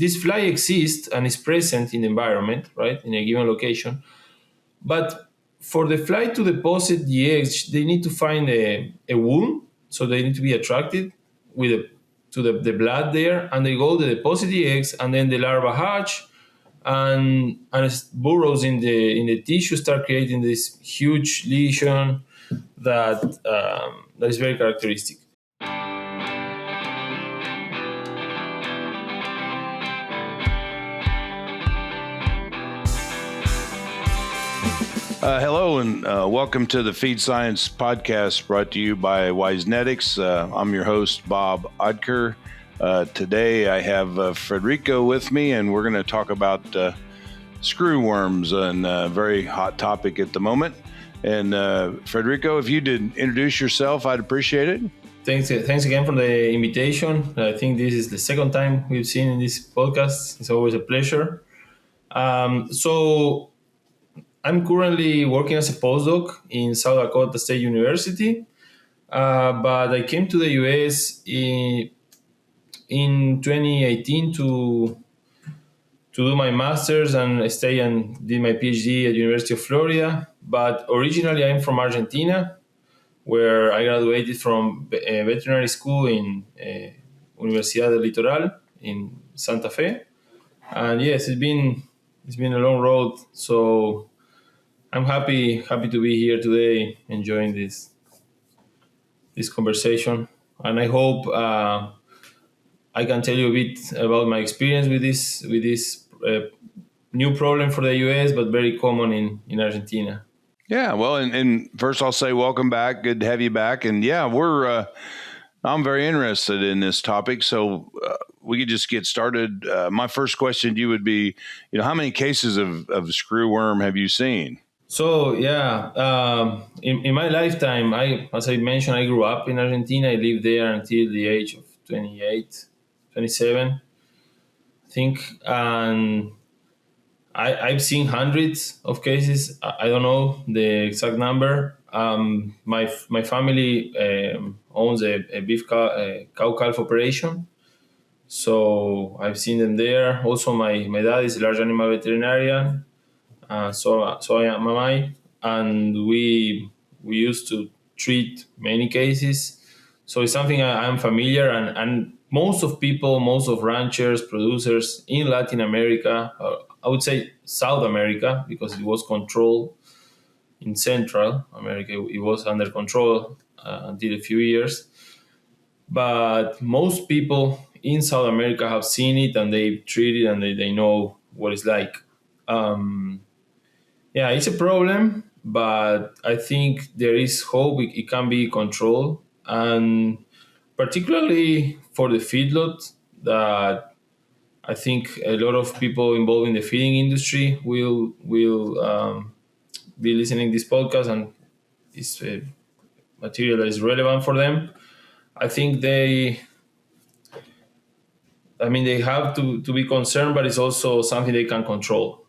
this fly exists and is present in the environment, right, in a given location. But for the fly to deposit the eggs, they need to find a wound, so they need to be attracted to the blood there, and they deposit the eggs, and then the larva hatch, and it burrows in the tissue, start creating this huge lesion that is very characteristic. Hello and welcome to the Feed Science Podcast brought to you by Wisenetics. I'm your host, Bob Odker. Today I have Federico with me, and we're going to talk about screwworms, a very hot topic at the moment. And Federico, if you did introduce yourself, I'd appreciate it. Thanks again for the invitation. I think this is the second time we've seen in this podcast. It's always a pleasure. So I'm currently working as a postdoc in South Dakota State University, but I came to the US in 2018 to do my master's and stay and did my PhD at University of Florida. But originally I'm from Argentina, where I graduated from a veterinary school in Universidad del Litoral in Santa Fe. And yes, it's been a long road. So I'm happy to be here today, enjoying this conversation, and I hope I can tell you a bit about my experience with this new problem for the US, but very common in Argentina. Yeah, well, and first I'll say welcome back. Good to have you back, and yeah, I'm very interested in this topic, so we could just get started. My first question to you would be, how many cases of screwworm have you seen? So yeah, in my lifetime, as I mentioned, I grew up in Argentina. I lived there until the age of 28, 27, I think. And I've seen hundreds of cases. I don't know the exact number. My family owns a beef cow-calf operation. So I've seen them there. Also, my dad is a large animal veterinarian. So am I, and we used to treat many cases. So it's something I'm familiar, and most of ranchers, producers in Latin America, I would say South America, because it was controlled in Central America. It was under control until a few years. But most people in South America have seen it, and they've treated, and they know what it's like. Yeah, it's a problem, but I think there is hope. It can be controlled, and particularly for the feedlot, that I think a lot of people involved in the feeding industry will be listening to this podcast, and it's material that is relevant for them. I think they have to be concerned, but it's also something they can control.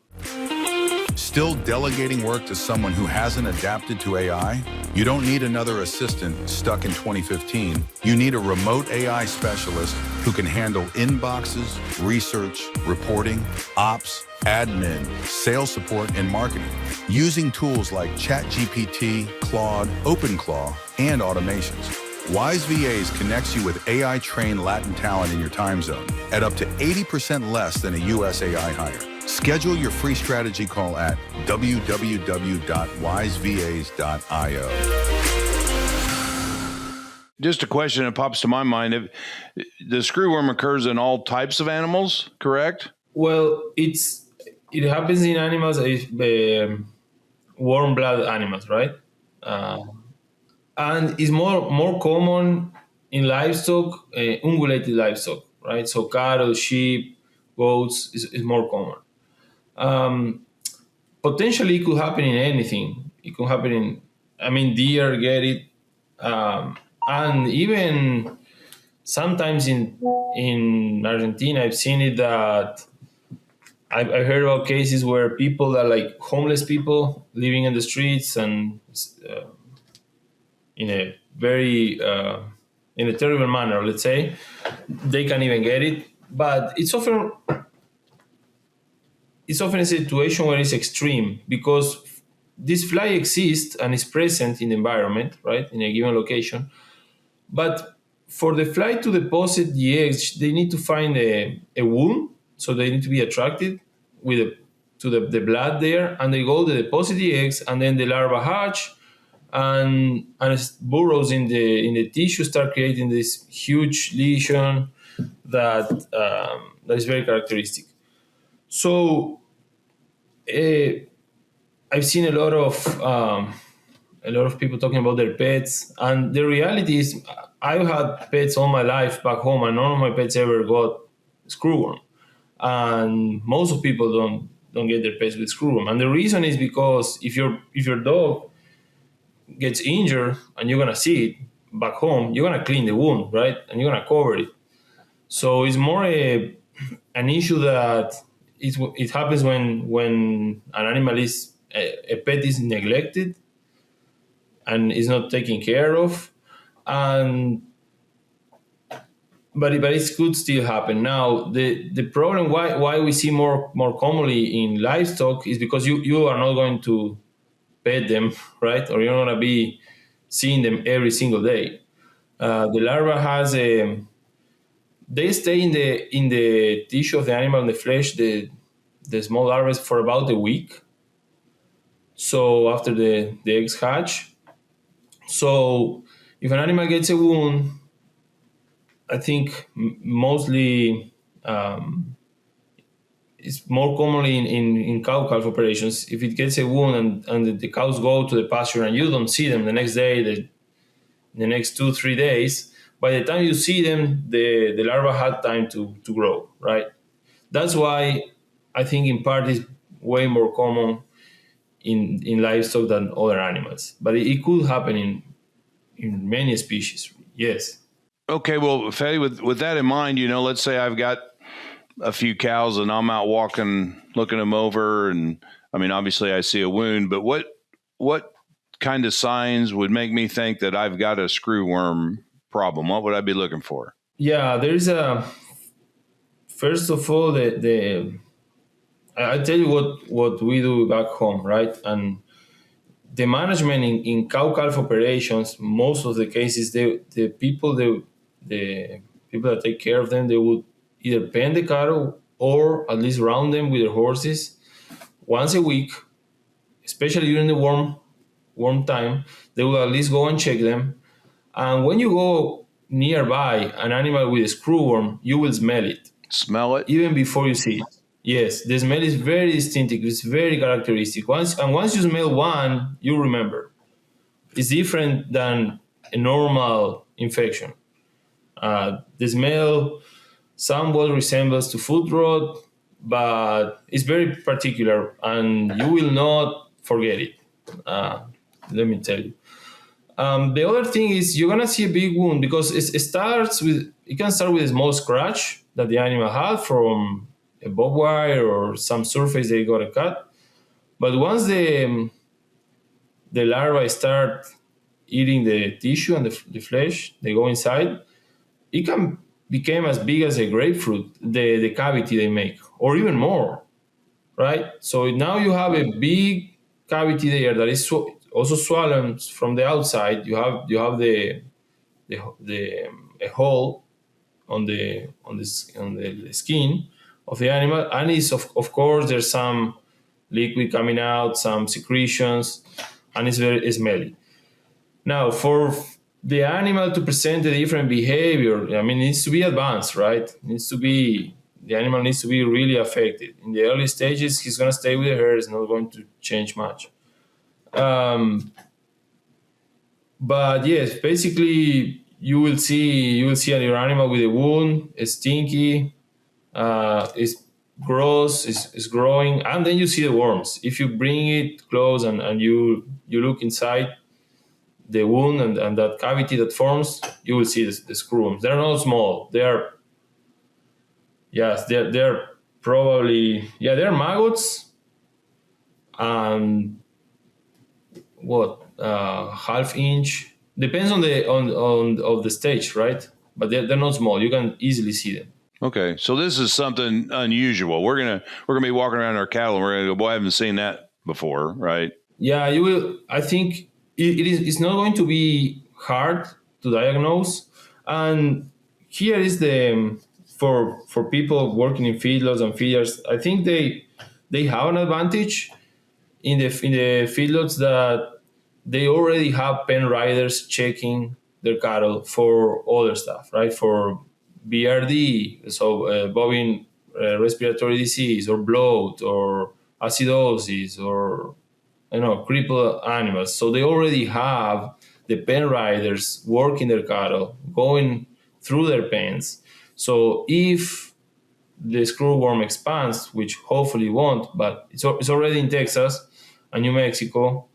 Still delegating work to someone who hasn't adapted to AI? You don't need another assistant stuck in 2015. You need a remote AI specialist who can handle inboxes, research, reporting, ops, admin, sales support, and marketing, using tools like ChatGPT, Claude, OpenClaw, and automations. Wise VAs connects you with AI-trained Latin talent in your time zone at up to 80% less than a US AI hire. Schedule your free strategy call at www.wisevas.io. Just a question that pops to my mind. If the screwworm occurs in all types of animals, correct? Well, it happens in animals, warm blood animals, right? And it's more common in livestock, ungulated livestock, right? So cattle, sheep, goats is more common. Potentially, it could happen in anything. It could happen deer get it, and even sometimes in Argentina, I've seen it that I heard about cases where people that like homeless people living in the streets and in a very in a terrible manner, let's say, they can even get it. But it's often it's often a situation where it's extreme because this fly exists and is present in the environment, right, in a given location. But for the fly to deposit the eggs, they need to find a wound, so they need to be attracted with the blood there, and they go to deposit the eggs, and then the larva hatch, and it burrows in the tissue, start creating this huge lesion that is very characteristic. So I've seen a lot of people talking about their pets, and the reality is I've had pets all my life back home, and none of my pets ever got screwworm. And most of people don't get their pets with screwworm, and the reason is because if your dog gets injured and you're gonna see it back home, you're gonna clean the wound, right, and you're gonna cover it. So it's more an issue that it happens when an animal is a pet is neglected and is not taken care of, and but it could still happen. Now the problem why we see more commonly in livestock is because you are not going to pet them, right, or you're not going to be seeing them every single day. The larva has they stay in the tissue of the animal, in the flesh, the small larvae, for about a week. So after the eggs hatch. So if an animal gets a wound, I think mostly it's more commonly in cow-calf operations. If it gets a wound and the cows go to the pasture and you don't see them the next day, the next 2-3 days, by the time you see them, the larva had time to grow, right? That's why I think in part it's way more common in livestock than other animals. But it could happen in many species, yes. Okay, well, Fede, with that in mind, let's say I've got a few cows and I'm out walking, looking them over, and I mean, obviously I see a wound, but what kind of signs would make me think that I've got a screwworm problem? What would I be looking for? Yeah, there's first of all, I tell you what we do back home, right? And the management in cow-calf operations, most of the cases, the people that take care of them, they would either pen the cattle or at least round them with their horses once a week, especially during the warm time. They will at least go and check them. And when you go nearby an animal with a screwworm, you will smell it. Smell it? Even before you see it. Yes, the smell is very distinctive. It's very characteristic. Once you smell one, you remember. It's different than a normal infection. The smell somewhat resembles to foot rot, but it's very particular, and you will not forget it. Let me tell you. The other thing is you're gonna see a big wound because it can start with a small scratch that the animal had from a barbed wire or some surface they got a cut. But once the larvae start eating the tissue and the flesh, they go inside, it can become as big as a grapefruit, the cavity they make, or even more, right? So now you have a big cavity there that is also swollen from the outside. You have a hole on the skin of the animal, and is of course there's some liquid coming out, some secretions, and it's very smelly. Now, for the animal to present a different behavior, I mean, it needs to be advanced, right? The animal needs to be really affected. In the early stages, he's going to stay with the herd. It's not going to change much. But yes, basically, you will see your animal with a wound, it's stinky, it's gross, it's growing, and then you see the worms. If you bring it close and you look inside the wound and that cavity that forms, you will see the screwworms. They're not small. They're probably they're maggots, and half inch, depends on the stage, right? But they're not small. You can easily see them. Okay, so this is something unusual. We're gonna be walking around our cattle, and we're gonna go, boy, I haven't seen that before, right? Yeah, you will. I think it's not going to be hard to diagnose. And here is the for people working in feedlots and feeders. I think they have an advantage in the feedlots that they already have pen riders checking their cattle for other stuff, right? For BRD, so bovine respiratory disease, or bloat, or acidosis, or crippled animals. So they already have the pen riders working their cattle, going through their pens. So if the screwworm expands, which hopefully won't, but it's already in Texas and New Mexico,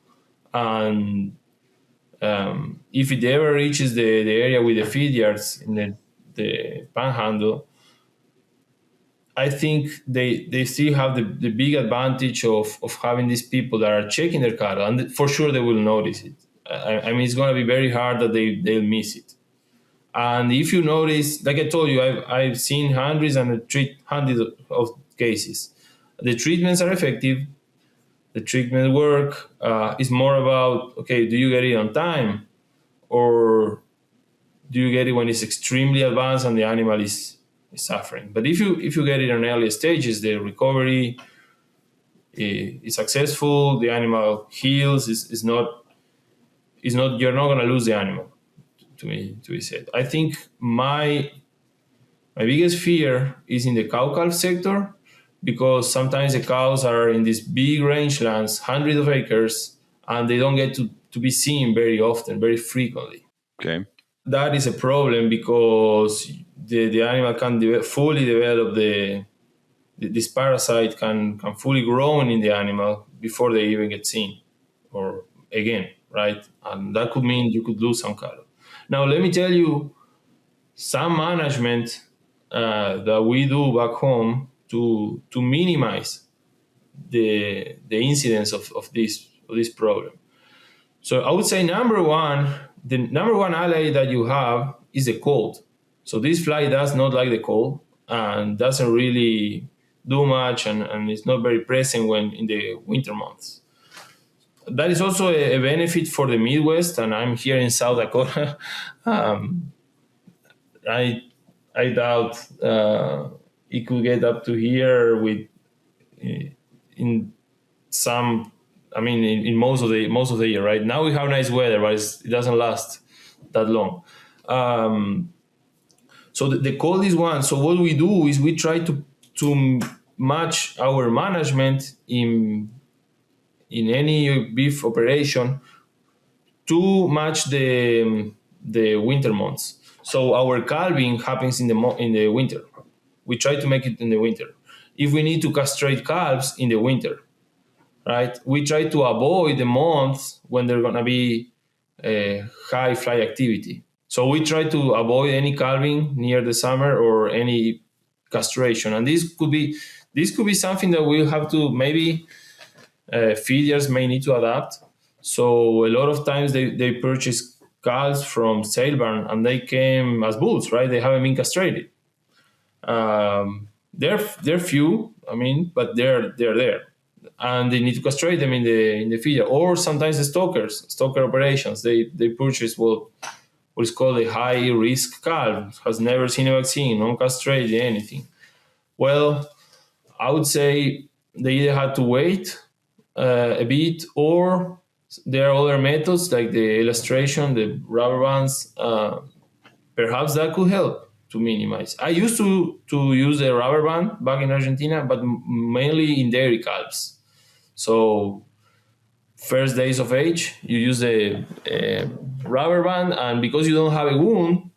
and if it ever reaches the area with the feed yards in the panhandle, I think they still have the big advantage of having these people that are checking their cattle, and for sure they will notice it. I mean, it's going to be very hard that they'll miss it. And if you notice, like I told you, I've seen hundreds of cases. The treatments are effective. The treatment work is more about, okay, do you get it on time, or do you get it when it's extremely advanced and the animal is suffering? But if you get it in early stages, the recovery is successful. The animal heals. Is not you're not going to lose the animal. To be said, I think my biggest fear is in the cow-calf sector, because sometimes the cows are in these big rangelands, hundreds of acres, and they don't get to be seen very often, very frequently. Okay. That is a problem, because the animal can fully develop this parasite can fully grow in the animal before they even get seen, or again, right? And that could mean you could lose some cattle. Now, let me tell you some management that we do back home to minimize the incidence of this problem. So I would say the number one ally that you have is the cold. So this fly does not like the cold and doesn't really do much, and it's not very present when in the winter months. That is also a benefit for the Midwest, and I'm here in South Dakota. I doubt it could get up to here with in some. I mean, in most of the year. Right now we have nice weather, but it doesn't last that long. So the cold is one. So what we do is we try to match our management in any beef operation to match the winter months. So our calving happens in the winter. We try to make it in the winter. If we need to castrate calves in the winter, right, we try to avoid the months when there's gonna be high fly activity. So we try to avoid any calving near the summer or any castration. And this could be something that we'll have to maybe feeders may need to adapt. So a lot of times they purchase calves from sale barn and they came as bulls, right? They haven't been castrated. They're few, I mean, but they're there, and they need to castrate them in the feeder. Or sometimes the stocker operations, they purchase what is called a high risk calf, has never seen a vaccine, non-castrated, anything. Well, I would say they either had to wait a bit, or there are other methods like the illustration, the rubber bands. Perhaps that could help to minimize. I used to use a rubber band back in Argentina, but mainly in dairy calves. So first days of age, you use a rubber band, and because you don't have a wound,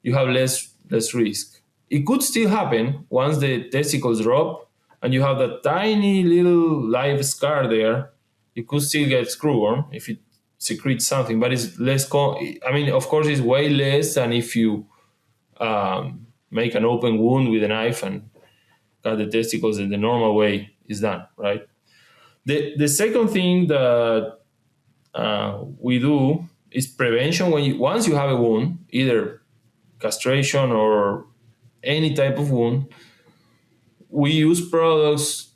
you have less risk. It could still happen once the testicles drop and you have that tiny little live scar there. You could still get screwworm if it secretes something, but it's less. I mean, of course, it's way less than if you make an open wound with a knife and cut the testicles in the normal way is done, right? The second thing that we do is prevention. Once you have a wound, either castration or any type of wound, we use products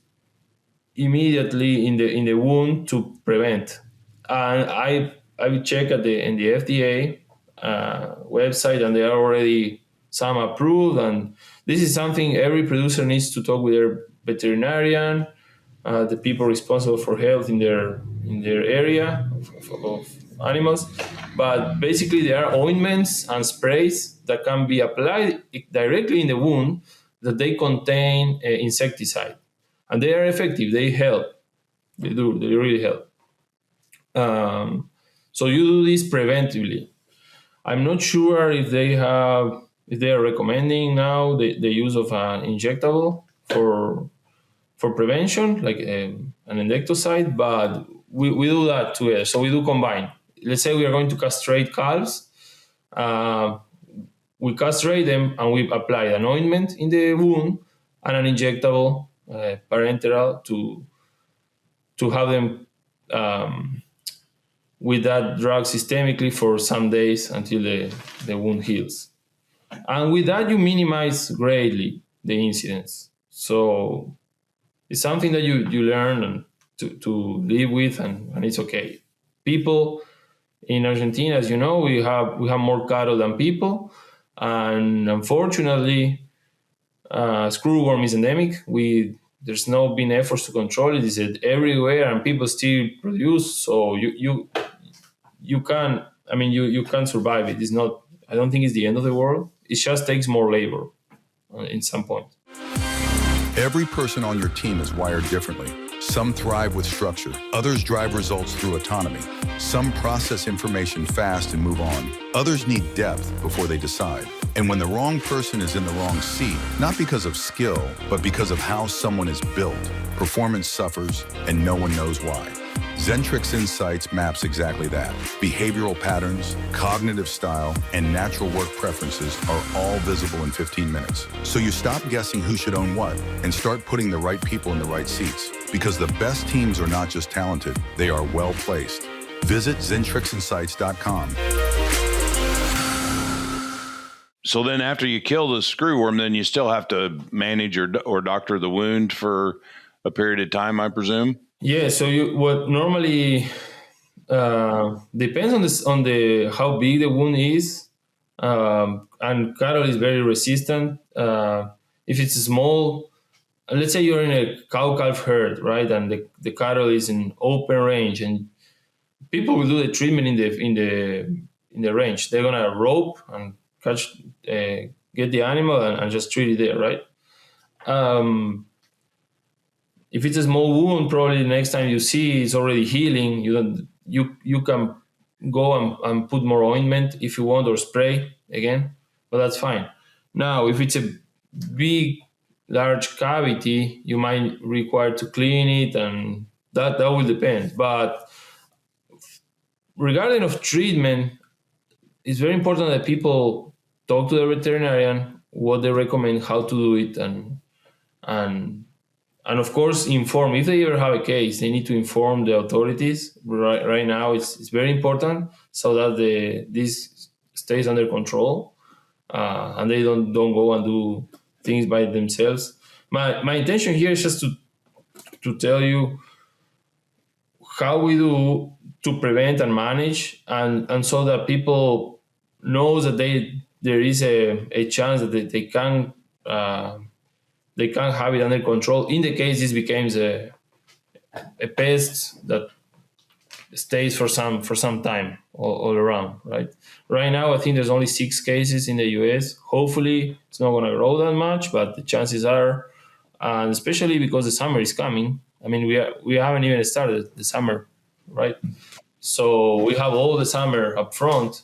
immediately in the wound to prevent. And I will check at the in the FDA website, and they are already some approved. And this is something every producer needs to talk with their veterinarian, the people responsible for health in their area of animals. But basically, there are ointments and sprays that can be applied directly in the wound that they contain insecticide, and they are effective. They help. They do. They really help. So you do this preventively. I'm not sure if they are recommending now the use of an injectable for prevention, like an insecticide, but we do that too. So we do combine. Let's say we are going to castrate calves. Uh, we castrate them and we apply an ointment in the wound and an injectable parenteral to have them with that drug systemically for some days until the wound heals. And with that, you minimize greatly the incidence. So it's something that you learn and to live with, and it's okay. People in Argentina, as you know, we have more cattle than people, and unfortunately, screwworm is endemic. There's no been efforts to control it. It's everywhere, and people still produce. So you can. I mean, you can survive it. It's not. I don't think it's the end of the world. It just takes more labor in some point. Every person on your team is wired differently. Some thrive with structure, others drive results through autonomy. Some process information fast and move on. Others need depth before they decide. And when the wrong person is in the wrong seat, not because of skill, but because of how someone is built, performance suffers and no one knows why. Zentrix Insights maps exactly that. Behavioral patterns, cognitive style, and natural work preferences are all visible in 15 minutes. So you stop guessing who should own what and start putting the right people in the right seats. Because the best teams are not just talented, they are well placed. Visit ZentrixInsights.com. So then after you kill the screwworm, then you still have to manage or doctor the wound for a period of time, I presume? Yeah, so what normally depends on the how big the wound is, and cattle is very resistant. If it's small, let's say you're in a cow calf herd, right, and the cattle is in open range, and people will do the treatment in the range. They're gonna rope and catch, get the animal and just treat it there, right? If it's a small wound, probably the next time you see it's already healing. You can go and put more ointment if you want, or spray again, but that's fine. Now, if it's a big, large cavity, you might require to clean it, and that will depend. But regarding of treatment, it's very important that people talk to the veterinarian what they recommend, how to do it, and of course inform. If they ever have a case, they need to inform the authorities. Right now, it's very important so that this stays under control, and they don't go and do things by themselves. My intention here is just to tell you how we do to prevent and manage, and so that people know that there is a chance that they can have it under control in the case this becomes a pest that stays for some time all around, right? Right now, I think there's only 6 cases in the US. Hopefully, it's not going to grow that much, but the chances are, and especially because the summer is coming. I mean, we haven't even started the summer, right? So we have all the summer up front.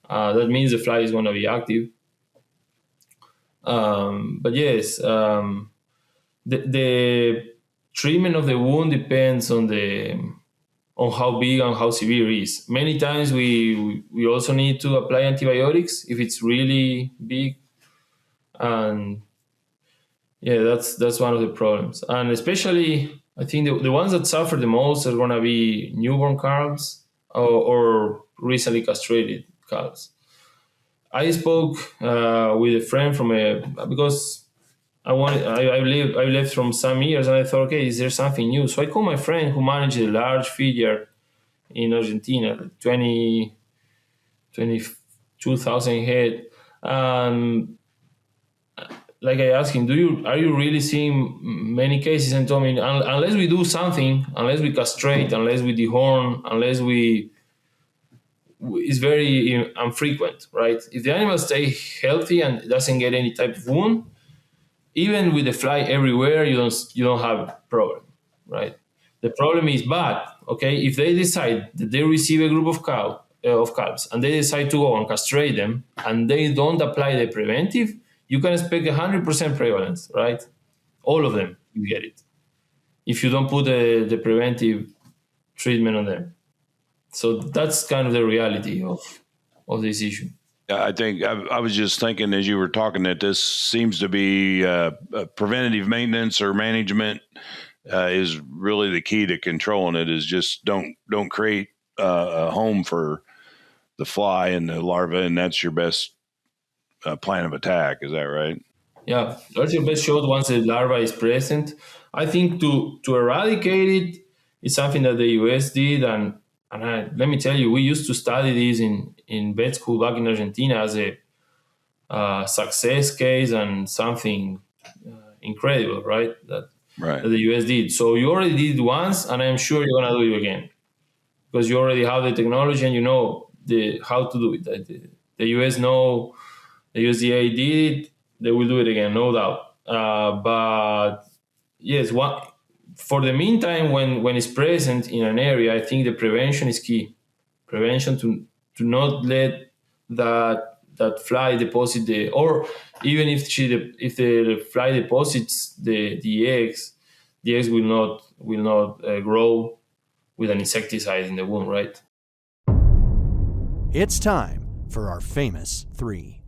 That means the fly is going to be active. But yes, the treatment of the wound depends on how big and how severe it is. Many times we also need to apply antibiotics if it's really big, and yeah, that's one of the problems. And especially, I think the ones that suffer the most are going to be newborn calves or recently castrated calves. I spoke with a friend because I left from some years, and I thought, okay, is there something new? So I called my friend who managed a large feed yard in Argentina, 22,000 head. And like I asked him, are you really seeing many cases? And told me, unless we do something, unless we castrate, unless we dehorn, it's very infrequent, right? If the animal stay healthy and doesn't get any type of wound, even with the fly everywhere, you don't have a problem, right? The problem is bad. Okay, if they decide that they receive a group of calves and they decide to go and castrate them and they don't apply the preventive, you can expect 100% prevalence, right? All of them, you get it. If you don't put the preventive treatment on them, so that's kind of the reality of this issue. Yeah, I think I was just thinking as you were talking that this seems to be preventative maintenance or management is really the key to controlling it. Is just don't create a home for the fly and the larva, and that's your best plan of attack. Is that right? Yeah, that's your best shot once the larva is present. I think to eradicate it is something that the US did, let me tell you, we used to study this in vet school back in Argentina as a success case and something incredible, right? Right. That the US did. So you already did it once, and I'm sure you're gonna do it again because you already have the technology and you know how to do it. The US know, the USDA did it. They will do it again, no doubt. But yes, for the meantime, when it's present in an area, I think the prevention is key. Prevention to not let that fly deposit or even if the fly deposits the eggs, the eggs will not grow with an insecticide in the wound, right? It's time for our famous three.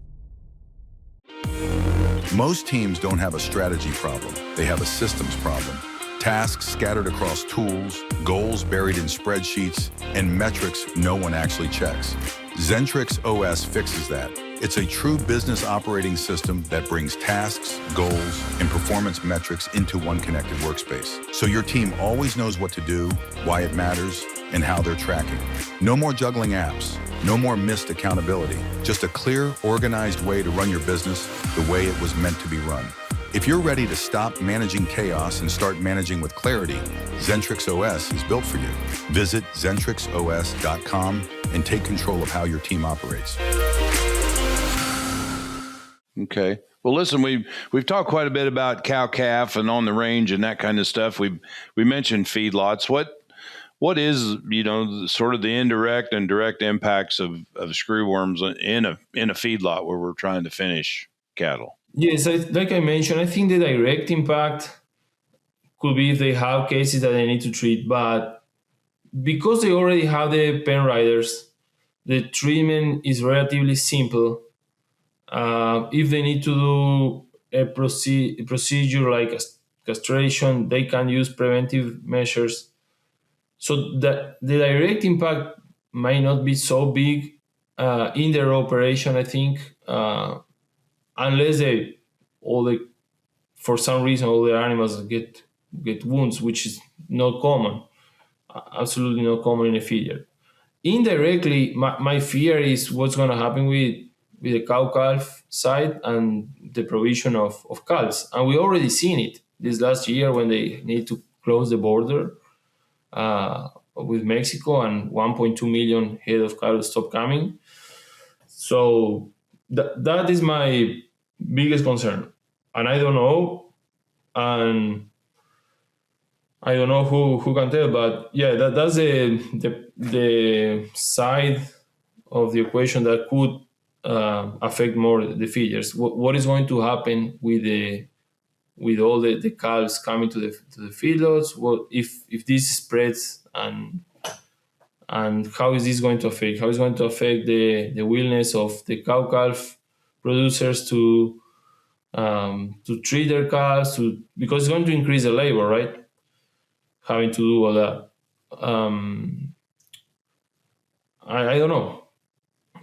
Most teams don't have a strategy problem, they have a systems problem. Tasks scattered across tools, goals buried in spreadsheets, and metrics no one actually checks. Zentrix OS fixes that. It's a true business operating system that brings tasks, goals, and performance metrics into one connected workspace. So your team always knows what to do, why it matters, and how they're tracking. No more juggling apps, no more missed accountability, just a clear, organized way to run your business the way it was meant to be run. If you're ready to stop managing chaos and start managing with clarity, Zentrix OS is built for you. Visit zentrixos.com and take control of how your team operates. Okay. Well, listen, we've talked quite a bit about cow-calf and on the range and that kind of stuff. We mentioned feedlots. What is, sort of the indirect and direct impacts of screwworms in a feedlot where we're trying to finish cattle? Yes, like I mentioned, I think the direct impact could be if they have cases that they need to treat, but because they already have the pen riders, the treatment is relatively simple. If they need to do a procedure like castration, they can use preventive measures. So the direct impact might not be so big in their operation, I think, unless for some reason all the animals get wounds, which is not common, absolutely not common in a feed yard. Indirectly, my fear is what's going to happen with the cow-calf side and the provision of calves. And we already seen it this last year when they need to close the border with Mexico and 1.2 million head of cattle stopped coming. So that is my biggest concern. And I don't know, who can tell, but yeah, that's the side of the equation that could affect more the feeders. What is going to happen with all the calves coming to the feedlots? What if this spreads and how is this going to affect? How is it going to affect the willingness of the cow-calf producers to treat their calves? Because it's going to increase the labor, right? Having to do all that. I don't know.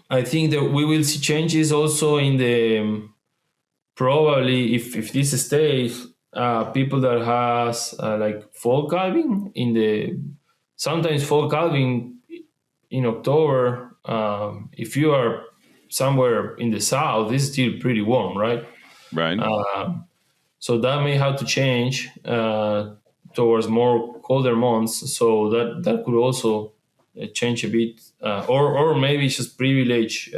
I think that we will see changes also in the probably if this stays, people that has like fall calving in the sometimes fall calving in October. If you are somewhere in the south, it's still pretty warm, right? Right. So that may have to change towards more colder months. So that could also change a bit, or maybe just privilege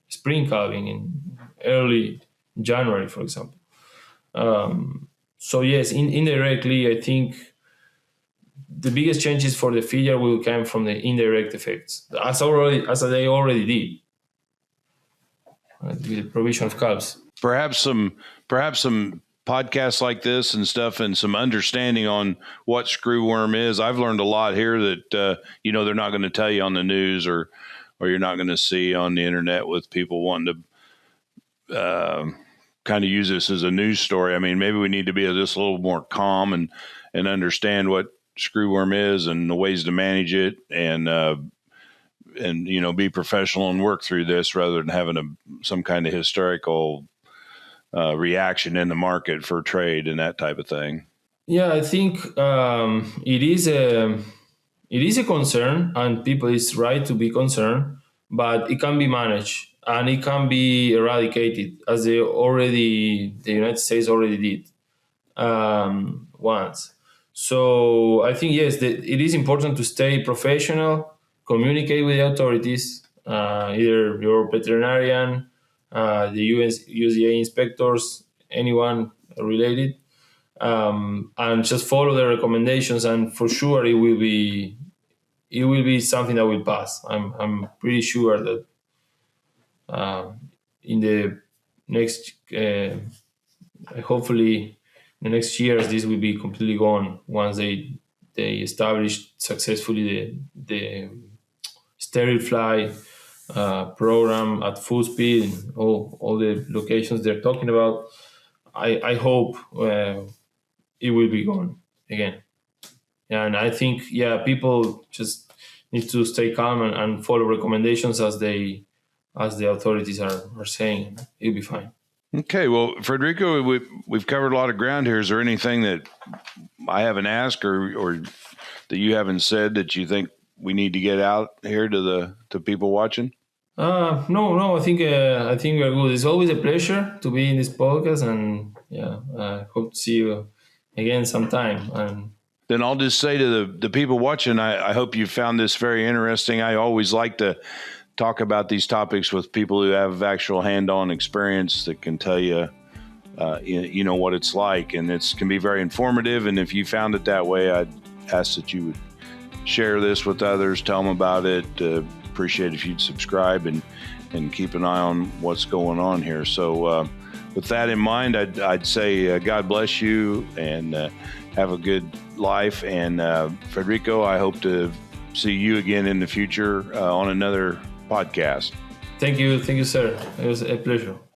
spring calving in early January, for example. So yes, indirectly, I think the biggest changes for the feeder will come from the indirect effects, as they already did, right, with the provision of calves. Perhaps some podcasts like this and stuff, and some understanding on what screwworm is. I've learned a lot here that they're not going to tell you on the news, or you're not going to see on the internet with people wanting to kind of use this as a news story. I mean, maybe we need to be just a little more calm and understand what screwworm is and the ways to manage it, and be professional and work through this rather than having some kind of hysterical reaction in the market for trade and that type of thing. Yeah, I think it is a concern, and people is right to be concerned, but it can be managed and it can be eradicated, as the United States already did once. So I think yes, it is important to stay professional, communicate with the authorities, either your veterinarian, the USDA inspectors, anyone related, and just follow the recommendations. And for sure, it will be something that will pass. I'm pretty sure that in the next, hopefully, the next years, this will be completely gone once they establish successfully the sterile fly program at full speed in all the locations they're talking about. I hope it will be gone again. And I think, people just need to stay calm and follow recommendations as the authorities are saying. It'll be fine. Okay, well, Federico, we've covered a lot of ground here. Is there anything that I haven't asked or that you haven't said that you think we need to get out here to people watching? No. I think we're good. It's always a pleasure to be in this podcast, and I hope to see you again sometime. And then I'll just say to the people watching, I hope you found this very interesting. I always like to talk about these topics with people who have actual hand-on experience that can tell you, what it's like, and it can be very informative. And if you found it that way, I'd ask that you would share this with others, tell them about it. Appreciate if you'd subscribe and keep an eye on what's going on here. So with that in mind, I'd say God bless you and have a good life. And Federico, I hope to see you again in the future on another podcast. Thank you, sir. It was a pleasure.